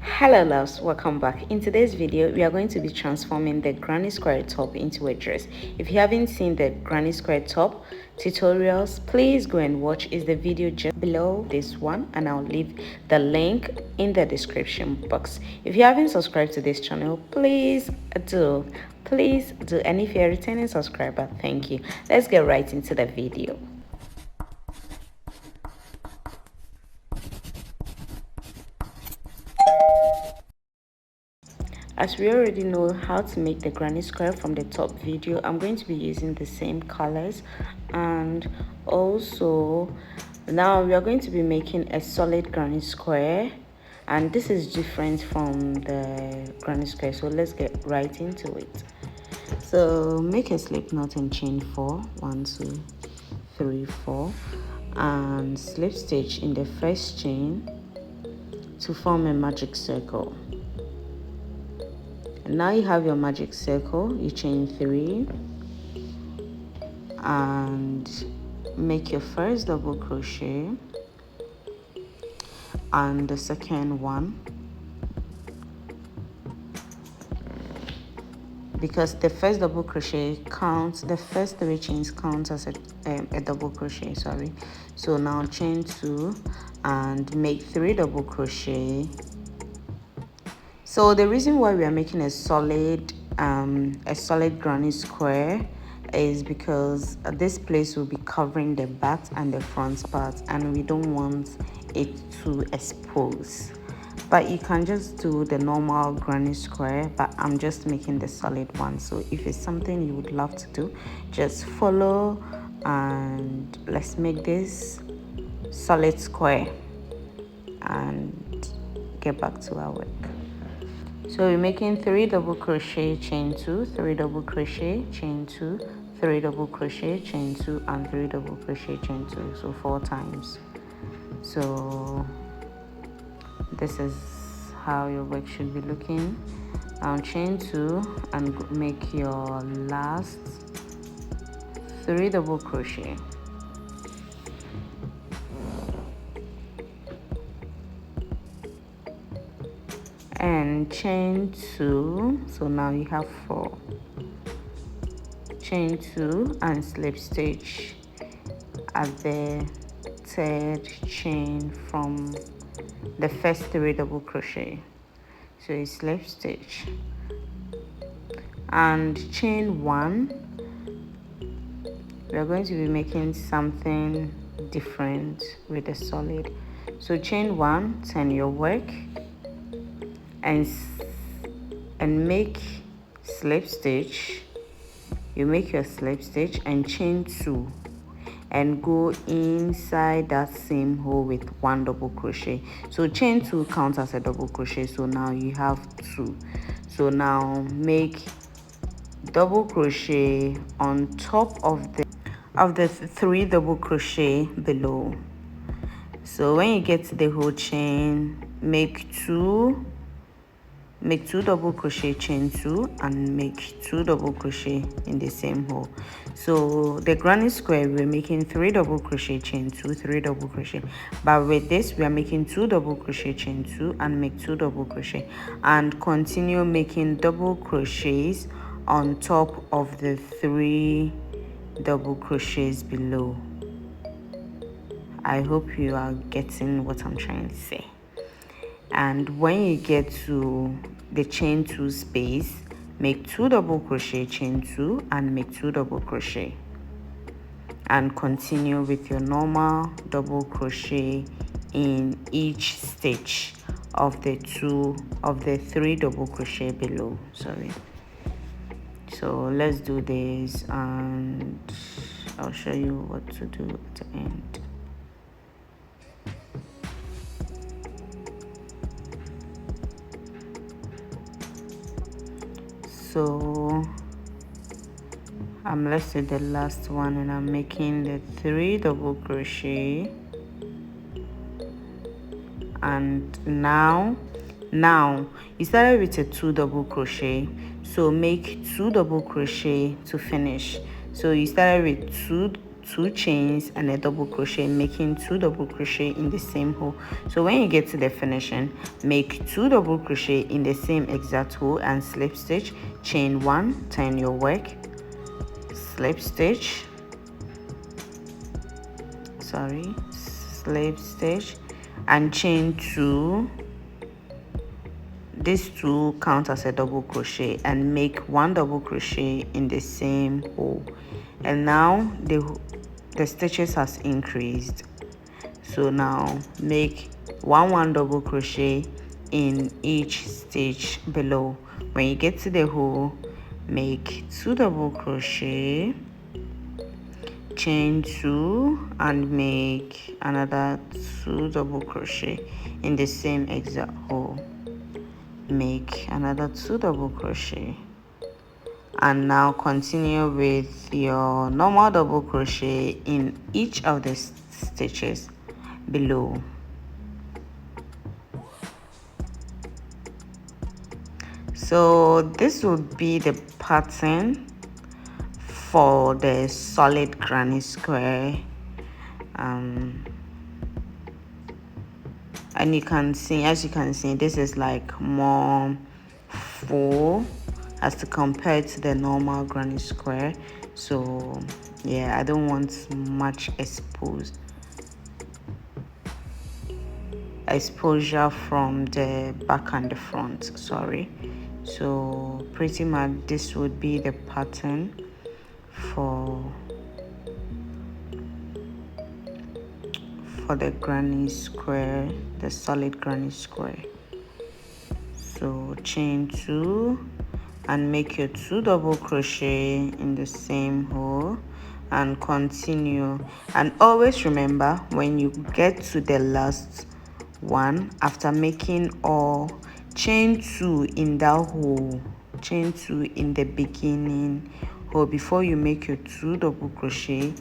Hello loves, welcome back. In today's video we are going to be transforming the granny square top into a dress. If you haven't seen the granny square top tutorials, please go and watch. Is the video just below this one, and I'll leave the link in the description box. If you haven't subscribed to this channel, please do, and if you're a returning subscriber, thank you. Let's get right into the video. As we already know how to make the granny square from the top video, I'm going to be using the same colors, and also now we are going to be making a solid granny square, and this is different from the granny square, so let's get right into it. So make a slip knot and chain 4, 1 2 3 4, and slip stitch in the first chain to form a magic circle. And now you have your magic circle, you chain 3 and make your first double crochet and the second one, because the first double crochet counts, the first 3 chains count as a double crochet, sorry. So now chain 2 and make 3 double crochet. So the reason why we are making a solid granny square is because this place will be covering the back and the front part, and we don't want it to expose. But you can just do the normal granny square, but I'm just making the solid one. So if it's something you would love to do, just follow, and let's make this solid square and get back to our work. So we're making 3 double crochet, chain 2, 3 double crochet, chain 2, 3 double crochet, chain 2, and 3 double crochet, chain 2, so 4 times. So this is how your work should be looking. Now chain 2 and make your last 3 double crochet. And chain 2, so now you have 4. Chain 2 and slip stitch at the 3rd chain from the first 3 double crochet. So you slip stitch and chain 1. We are going to be making something different with the solid. So chain 1, turn your work and make slip stitch. You make your slip stitch and chain 2 and go inside that same hole with 1 double crochet. So chain 2 counts as a double crochet, so now you have 2. So now make double crochet on top of the 3 double crochet below. So when you get to the whole chain, make 2 double crochet, chain 2, and make 2 double crochet in the same hole. So the granny square, we're making 3 double crochet, chain 2, 3 double crochet, but with this we are making 2 double crochet, chain 2, and make 2 double crochet, and continue making double crochets on top of the 3 double crochets below. I hope you are getting what I'm trying to say. And when you get to the chain 2 space, make 2 double crochet, chain 2, and make 2 double crochet, and continue with your normal double crochet in each stitch of the 3 double crochet below, sorry. So let's do this and I'll show you what to do at the end. So I'm left with the last one, and I'm making the 3 double crochet, and now you started with a 2 double crochet, so make 2 double crochet to finish. So you started with 2 chains and a double crochet, making 2 double crochet in the same hole. So when you get to the finishing, make 2 double crochet in the same exact hole and slip stitch, chain 1, turn your work, slip stitch, slip stitch, and chain 2. These 2 count as a double crochet, and make 1 double crochet in the same hole. And now the stitches has increased, so now make 1 double crochet in each stitch below. When you get to the hole, make 2 double crochet, chain 2, and make another 2 double crochet in the same exact hole. Make another 2 double crochet, and now continue with your normal double crochet in each of the stitches below. So this will be the pattern for the solid granny square, and you can see, as you can see, this is like more full as to compare to the normal granny square. So yeah, I don't want much exposure from the back and the front, sorry. So pretty much this would be the pattern for the granny square, the solid granny square. So chain 2 and make your 2 double crochet in the same hole and continue. And always remember, when you get to the last one, after making all, chain 2 in that hole, chain 2 in the beginning hole before you make your 2 double crochet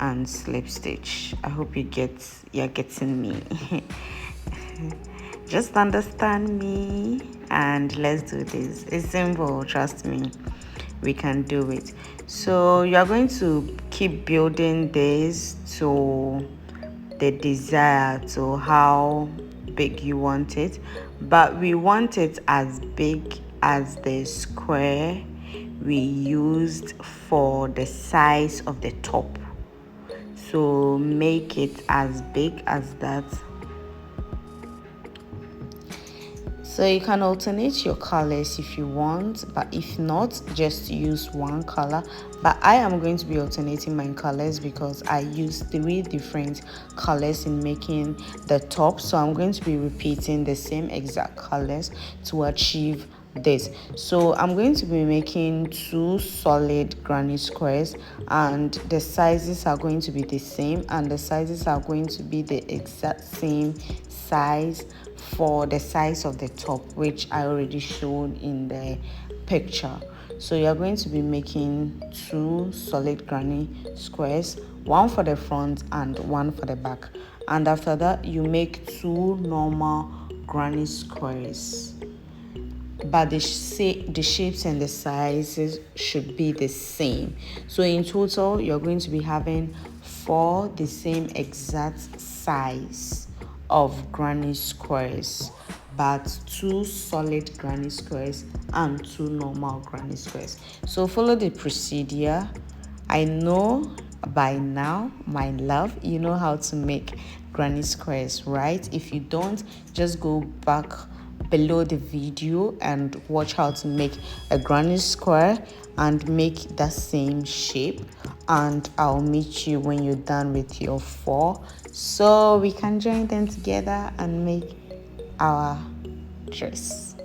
and slip stitch. I hope you're getting me. Just understand me and let's do this. It's simple, trust me, we can do it. So you are going to keep building this to the desire, to how big you want it, but we want it as big as the square we used for the size of the top. So make it as big as that. So you can alternate your colors if you want, but if not, just use one color. But I am going to be alternating my colors because I use 3 different colors in making the top. So I'm going to be repeating the same exact colors to achieve this. So I'm going to be making 2 solid granny squares, and the sizes are going to be the same, and the sizes are going to be the exact same size for the size of the top, which I already showed in the picture. So you're going to be making 2 solid granny squares, 1 for the front and 1 for the back, and after that you make 2 normal granny squares, but the shapes and the sizes should be the same. So in total you're going to be having 4 the same exact size of granny squares, but 2 solid granny squares and 2 normal granny squares. So follow the procedure. I know by now, my love, you know how to make granny squares, right? If you don't, just go back below the video and watch how to make a granny square and make that same shape, and I'll meet you when you're done with your 4 so we can join them together and make our dress.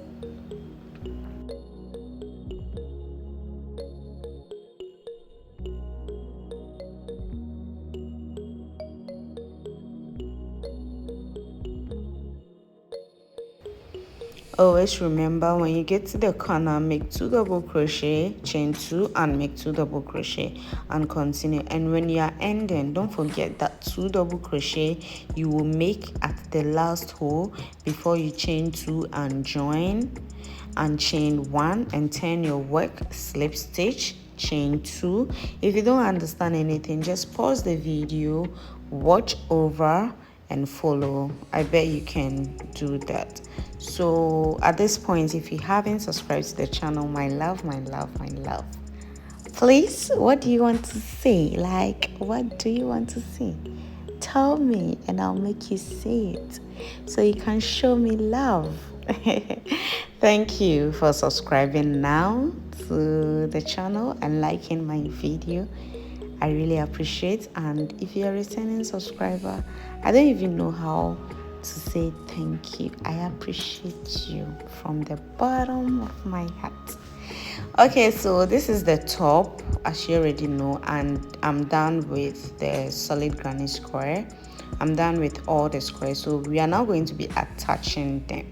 Always remember, when you get to the corner, make 2 double crochet, chain 2 and make 2 double crochet and continue. And when you are ending, don't forget that 2 double crochet you will make at the last hole before you chain 2 and join, and chain 1 and turn your work, slip stitch, chain 2. If you don't understand anything, just pause the video, watch over and follow. I bet you can do that. So at this point, if you haven't subscribed to the channel, my love, please, what do you want to say? Like, what do you want to see? Tell me and I'll make you say it so you can show me love. Thank you for subscribing now to the channel and liking my video. I really appreciate. And if you're a returning subscriber, I don't even know how to say thank you. I appreciate you from the bottom of my heart. Okay, so this is the top, as you already know, and I'm done with the solid granny square. I'm done with all the squares, so we are now going to be attaching them.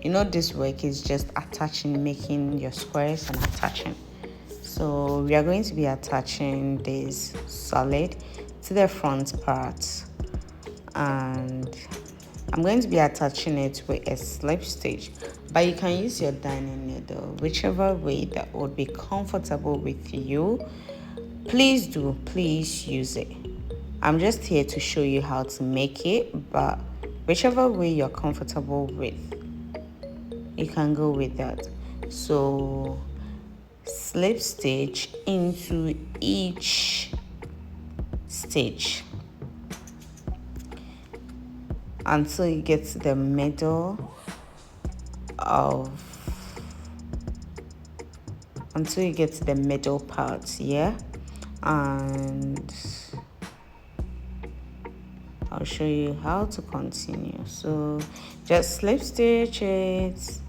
You know, this work is just attaching, making your squares and attaching. So we are going to be attaching this solid to the front part, and I'm going to be attaching it with a slip stitch, but you can use your darning needle, whichever way that would be comfortable with you. Please use it. I'm just here to show you how to make it, but whichever way you're comfortable with, you can go with that. So slip stitch into each stitch until you get to the middle part, yeah, and I'll show you how to continue. So just slip stitch it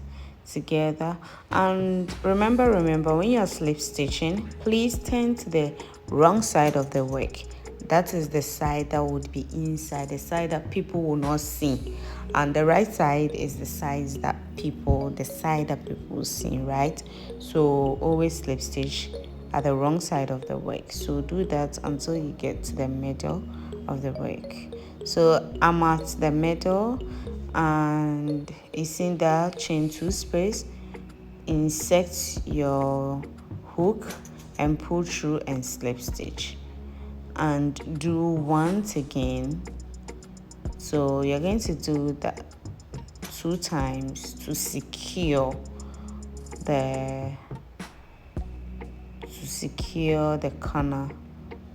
together, and remember when you're slip stitching, please turn to the wrong side of the work. That is the side that would be inside, the side that people will not see, and the right side is the side that people will see, right? So always slip stitch at the wrong side of the work. So do that until you get to the middle of the work. So I'm at the middle, and you see that chain 2 space, insert your hook and pull through and slip stitch, and do once again. So you're going to do that 2 times to secure the corner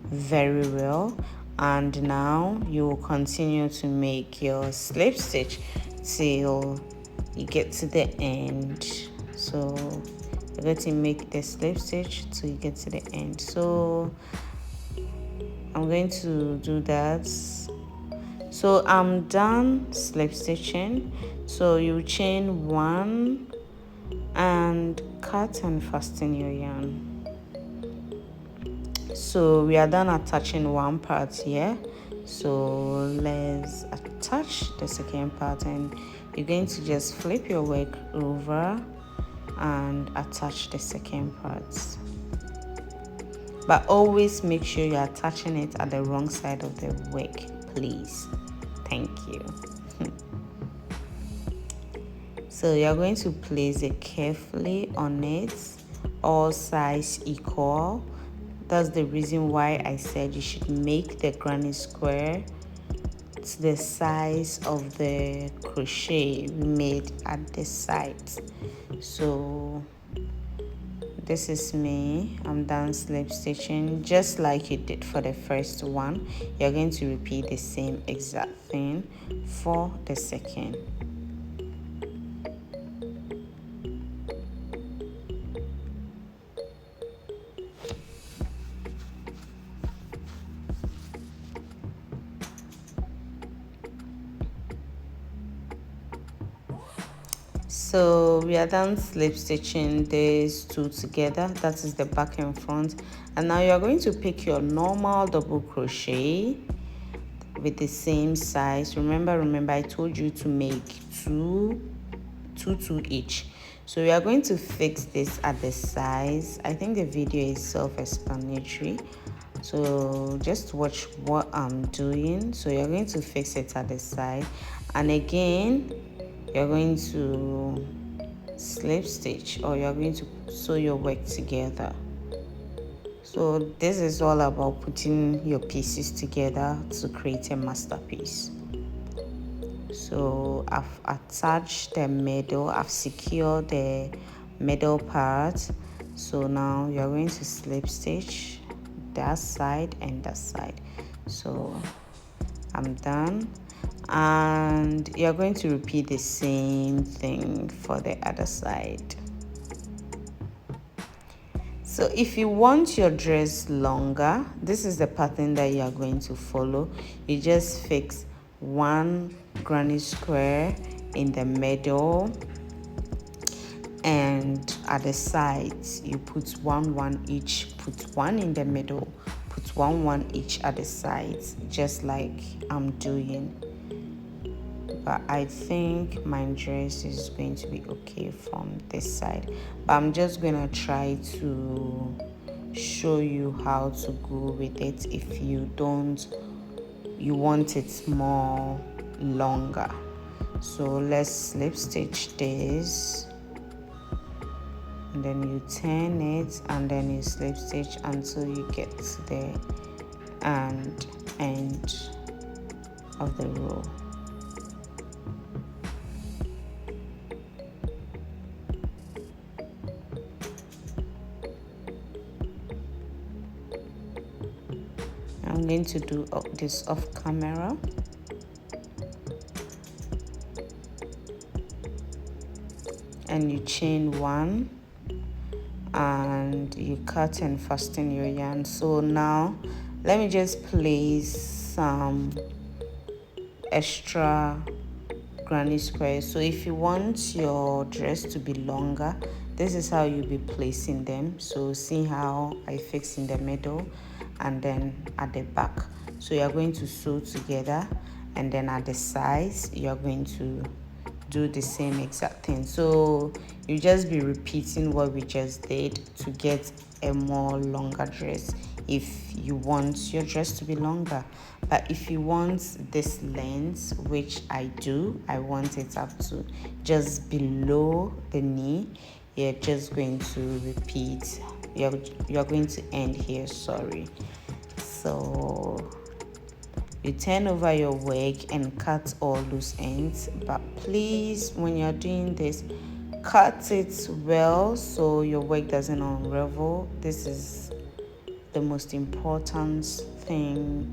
very well. And now you will continue to make your slip stitch till you get to the end. So you're going to make the slip stitch till you get to the end. So I'm going to do that. So I'm done slip stitching. So you chain 1 and cut and fasten your yarn. So we are done attaching one part here. So let's attach the second part, and you're going to just flip your work over and attach the second part. But always make sure you're attaching it at the wrong side of the work, please. Thank you. So you're going to place it carefully on it, all sides equal. That's the reason why I said you should make the granny square to the size of the crochet we made at the sides. So this is me. I'm done slip stitching just like you did for the first one. You're going to repeat the same exact thing for the second. So we are done slip stitching these two together. That is the back and front. And now you are going to pick your normal double crochet with the same size. Remember I told you to make two each. So we are going to fix this at the size. I think the video is self-explanatory, so just watch what I'm doing. So you're going to fix it at the side, and again you're going to slip stitch, or you're going to sew your work together. So this is all about putting your pieces together to create a masterpiece. So I've attached the middle, I've secured the middle part. So now you're going to slip stitch that side and that side. So I'm done, and you're going to repeat the same thing for the other side. So if you want your dress longer, this is the pattern that you are going to follow. You just fix one granny square in the middle, and at the sides you put one each. Put one in the middle, put one each at the sides, just like I'm doing. But I think my dress is going to be okay from this side, but I'm just gonna try to show you how to go with it if you want it more longer. So let's slip stitch this, and then you turn it, and then you slip stitch until you get to the end of the row. I'm going to do this off camera. And you chain one, and you cut and fasten your yarn. So now let me just place some extra granny squares. So if you want your dress to be longer, this is how you'll be placing them. So see how I fix in the middle and then at the back. So you're going to sew together, and then at the sides you're going to do the same exact thing. So you just be repeating what we just did to get a more longer dress if you want your dress to be longer. But if you want this length, which I do, I want it up to just below the knee, you're just going to repeat. You're going to end here, sorry. So you turn over your work and cut all loose ends, but please, when you're doing this, cut it well so your work doesn't unravel. This is the most important thing.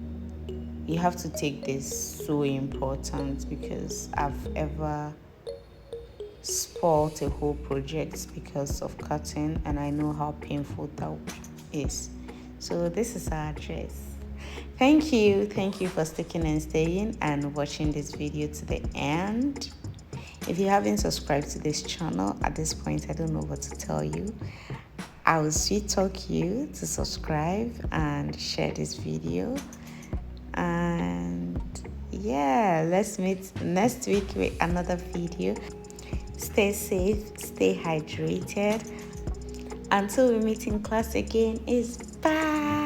You have to take this so important, because I've ever spoiled a whole project because of cutting, and I know how painful that is. So this is our dress. Thank you for sticking and staying and watching this video to the end. If you haven't subscribed to this channel at this point, I don't know what to tell you. I will sweet talk you to subscribe and share this video. And yeah, let's meet next week with another video. Stay safe, stay hydrated. Until we meet in class again, is bye.